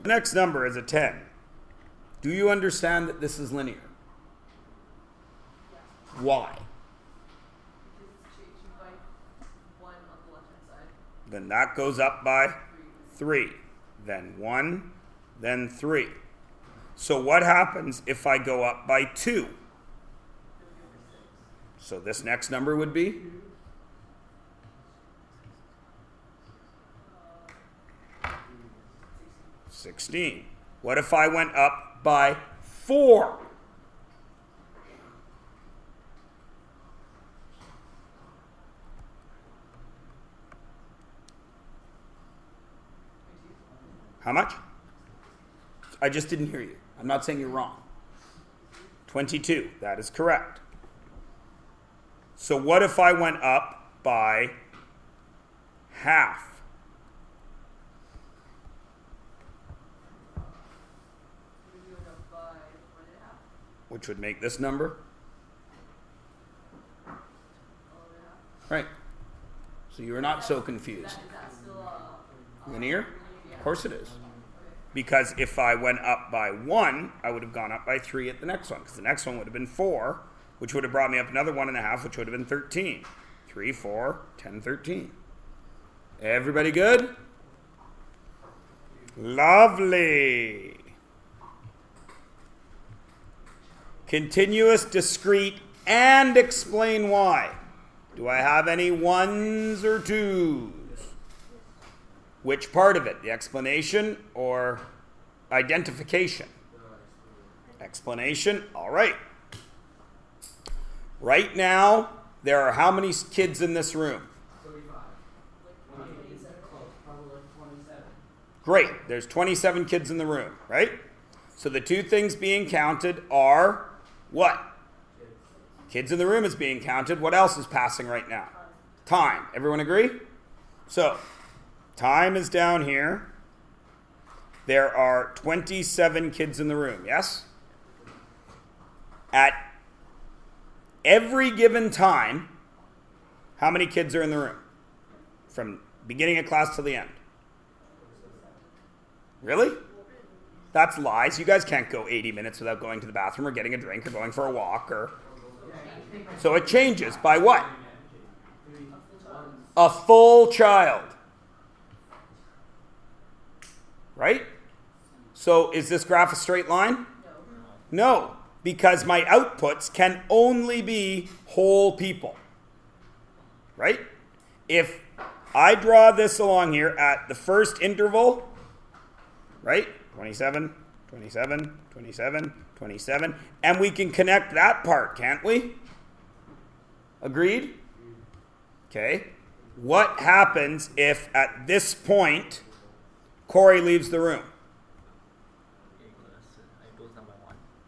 The next number is a 10. Do you understand that this is linear? Why? Then that goes up by 3. Then 1, then 3. So what happens if I go up by 2? So this next number would be? $16. What if I went up by 4? How much? I just didn't hear you. I'm not saying you're wrong. 22. That is correct. So what if I went up by half? Which would make this number? Right. So you're not so confused. Linear? Of course it is. Because if I went up by 1, I would have gone up by 3 at the next one. Because the next one would have been 4, which would have brought me up another 1.5, which would have been 13. 3, 4, 10, 13. Everybody good? Lovely. Continuous, discrete, and explain why. Do I have any 1s or 2s? Which part of it? The explanation or identification? Explanation. All right. Right now, there are how many kids in this room? 35. Probably 27. Great. There's 27 kids in the room, right? So the two things being counted are what? Kids in the room is being counted. What else is passing right now? Time. Everyone agree? So, time is down here. There are 27 kids in the room, yes? At every given time, how many kids are in the room? From beginning of class to the end. Really? That's lies. You guys can't go 80 minutes without going to the bathroom or getting a drink or going for a walk. So it changes by what? A full child. Right? So is this graph a straight line? No, because my outputs can only be whole people. Right? If I draw this along here at the first interval, right? 27, 27, 27, 27, and we can connect that part, can't we? Agreed? Okay. What happens if at this point Corey leaves the room?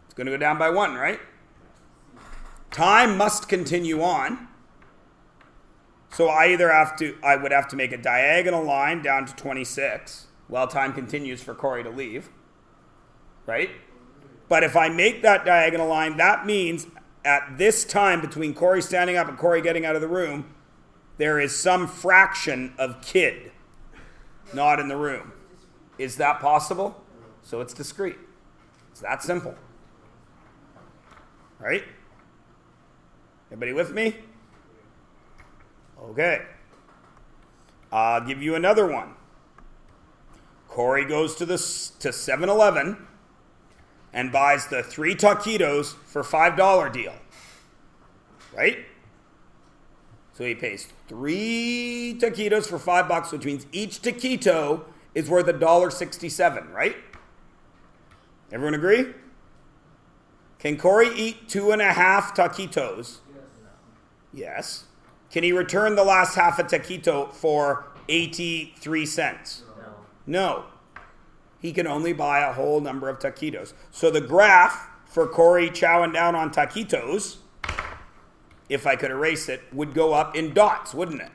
It's going to go down by 1, right? Time must continue on. So I would have to make a diagonal line down to 26 while time continues for Corey to leave. Right? But if I make that diagonal line, that means at this time between Corey standing up and Corey getting out of the room, there is some fraction of kid not in the room. Is that possible? So it's discrete. It's that simple. Right? Everybody with me? Okay. I'll give you another one. Corey goes to 7-Eleven and buys the 3 taquitos for $5 deal. Right? So he pays 3 taquitos for $5, which means each taquito is worth $1.67, right? Everyone agree? Can Corey eat 2.5 taquitos? Yes. Can he return the last half a taquito for 83 cents? No. He can only buy a whole number of taquitos. So the graph for Corey chowing down on taquitos, if I could erase it, would go up in dots, wouldn't it?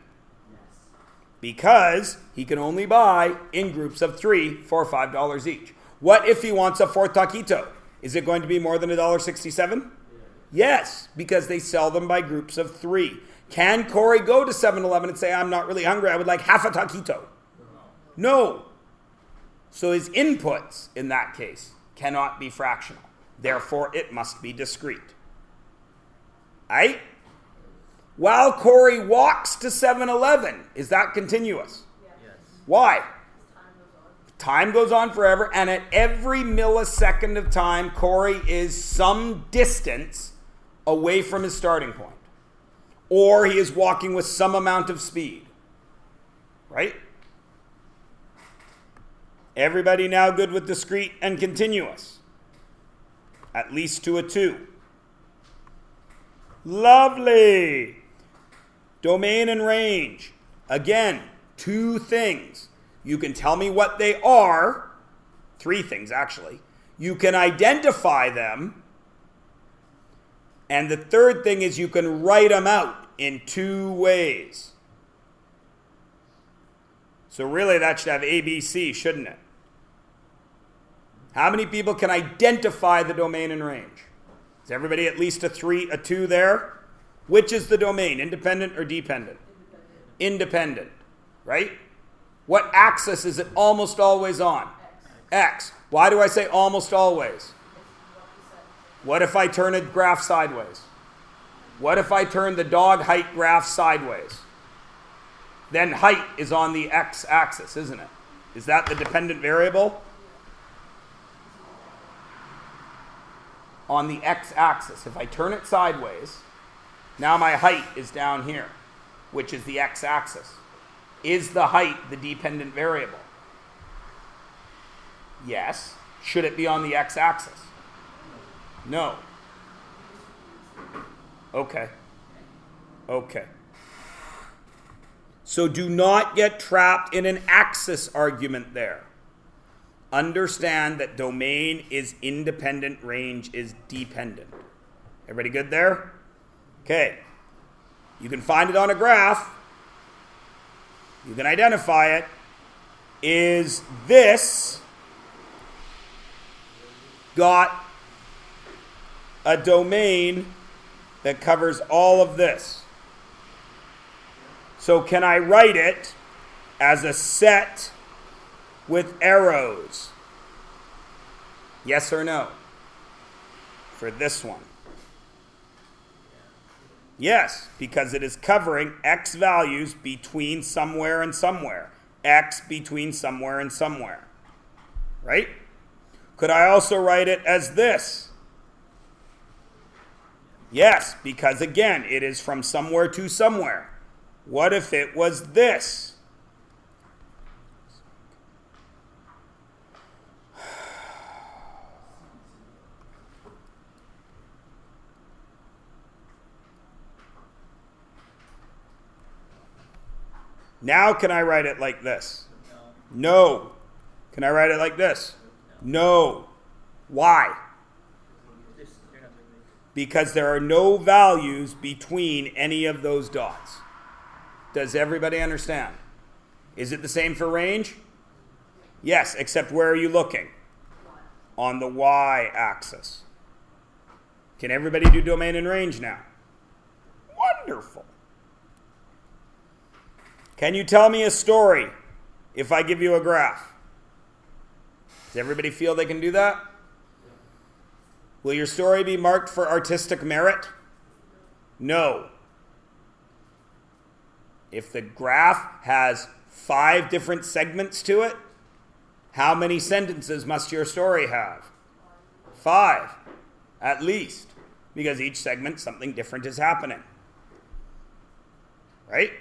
Yes. Because he can only buy in groups of 3 for $5 each. What if he wants a 4th taquito? Is it going to be more than $1.67? Yes, because they sell them by groups of 3. Can Corey go to 7-Eleven and say, I'm not really hungry, I would like half a taquito? No. So his inputs, in that case, cannot be fractional. Therefore, it must be discrete. Right? While Corey walks to 7-Eleven, is that continuous? Yes. Why? Time goes on forever, and at every millisecond of time, Corey is some distance away from his starting point. Or he is walking with some amount of speed. Right? Everybody now good with discrete and continuous? At least to a 2. Lovely. Domain and range. Again, 2 things. You can tell me what they are. 3 things, actually. You can identify them. And the third thing is you can write them out in 2 ways. So really that should have ABC, shouldn't it? How many people can identify the domain and range? Is everybody at least a 2 there? Which is the domain, independent or dependent? Independent, right? What axis is it almost always on? X. Why do I say almost always? What if I turn a graph sideways? What if I turn the dog height graph sideways? Then height is on the x-axis, isn't it? Is that the dependent variable? On the x-axis. If I turn it sideways, now my height is down here, which is the x-axis. Is the height the dependent variable? Yes. Should it be on the x-axis? No. Okay. Okay. So do not get trapped in an axis argument there. Understand that domain is independent, range is dependent. Everybody good there? Okay. You can find it on a graph. You can identify it. Is this got a domain that covers all of this? So can I write it as a set with arrows? Yes or no? For this one. Yes, because it is covering x values between somewhere and somewhere. X between somewhere and somewhere. Right? Could I also write it as this? Yes, because again, it is from somewhere to somewhere. What if it was this? Now can I write it like this? No. Can I write it like this? No. Why? Because there are no values between any of those dots. Does everybody understand? Is it the same for range? Yes, except where are you looking? On the y-axis. Can everybody do domain and range now? Wonderful. Can you tell me a story if I give you a graph? Does everybody feel they can do that? Will your story be marked for artistic merit? No. If the graph has 5 different segments to it, how many sentences must your story have? 5, at least, because each segment something different is happening. Right?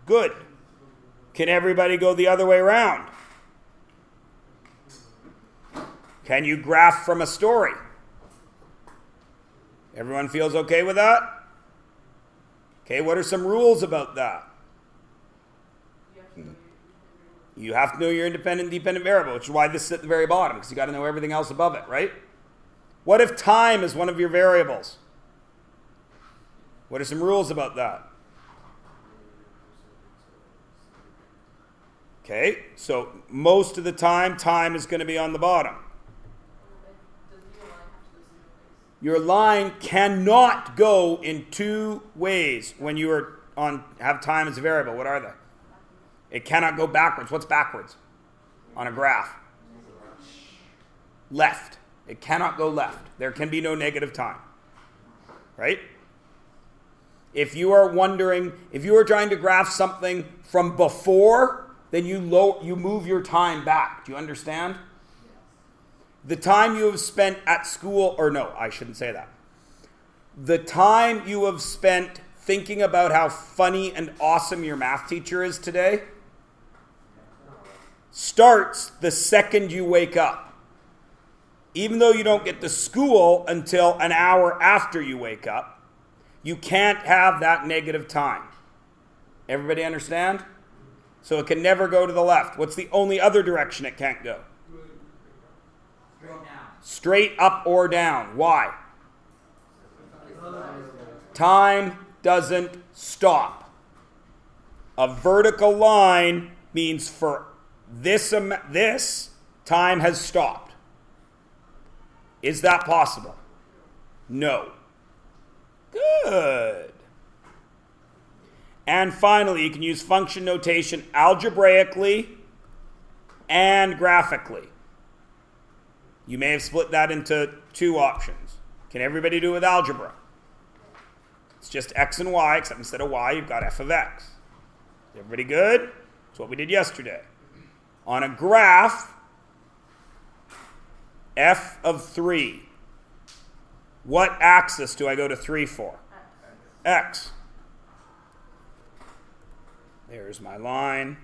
Good. Can everybody go the other way around? Can you graph from a story? Everyone feels okay with that? Okay, what are some rules about that? You have to know your independent and dependent variable, which is why this is at the very bottom, because you got to know everything else above it, right? What if time is one of your variables? What are some rules about that? Okay, so most of the time is going to be on the bottom. Your line cannot go in 2 ways when you are have time as a variable. What are they? It cannot go backwards. What's backwards? on a graph? Left. It cannot go left. There can be no negative time. Right? If you are wondering, if you are trying to graph something from before, then you move your time back. Do you understand? The time you have spent at school, or no, I shouldn't say that. The time you have spent thinking about how funny and awesome your math teacher is today starts the second you wake up. Even though you don't get to school until an hour after you wake up, you can't have that negative time. Everybody understand? So it can never go to the left. What's the only other direction it can't go? Straight up or down. Why? Time doesn't stop. A vertical line means for this time has stopped. Is that possible? No. Good. And finally, you can use function notation algebraically and graphically. You may have split that into two options. Can everybody do it with algebra? It's just x and y, except instead of y, you've got f of x. Everybody good? That's what we did yesterday. On a graph, f of 3. What axis do I go to 3 for? X. There's my line.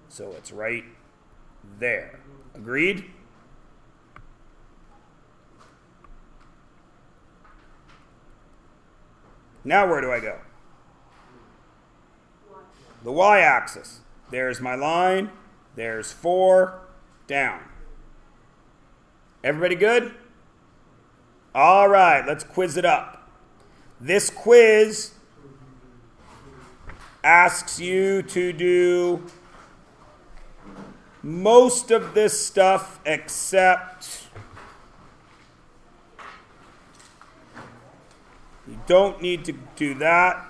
So it's right there. Agreed? Now where do I go? The y-axis. There's my line. There's 4. Down. Everybody good? All right, let's quiz it up. This quiz asks you to do most of this stuff except you don't need to do that.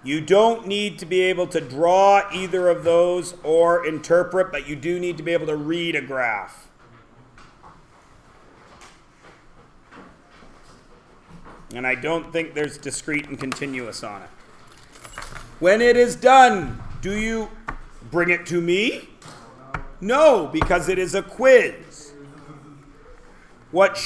You don't need to be able to draw either of those or interpret, but you do need to be able to read a graph. And I don't think there's discrete and continuous on it. When it is done, do you bring it to me? No, because it is a quiz. What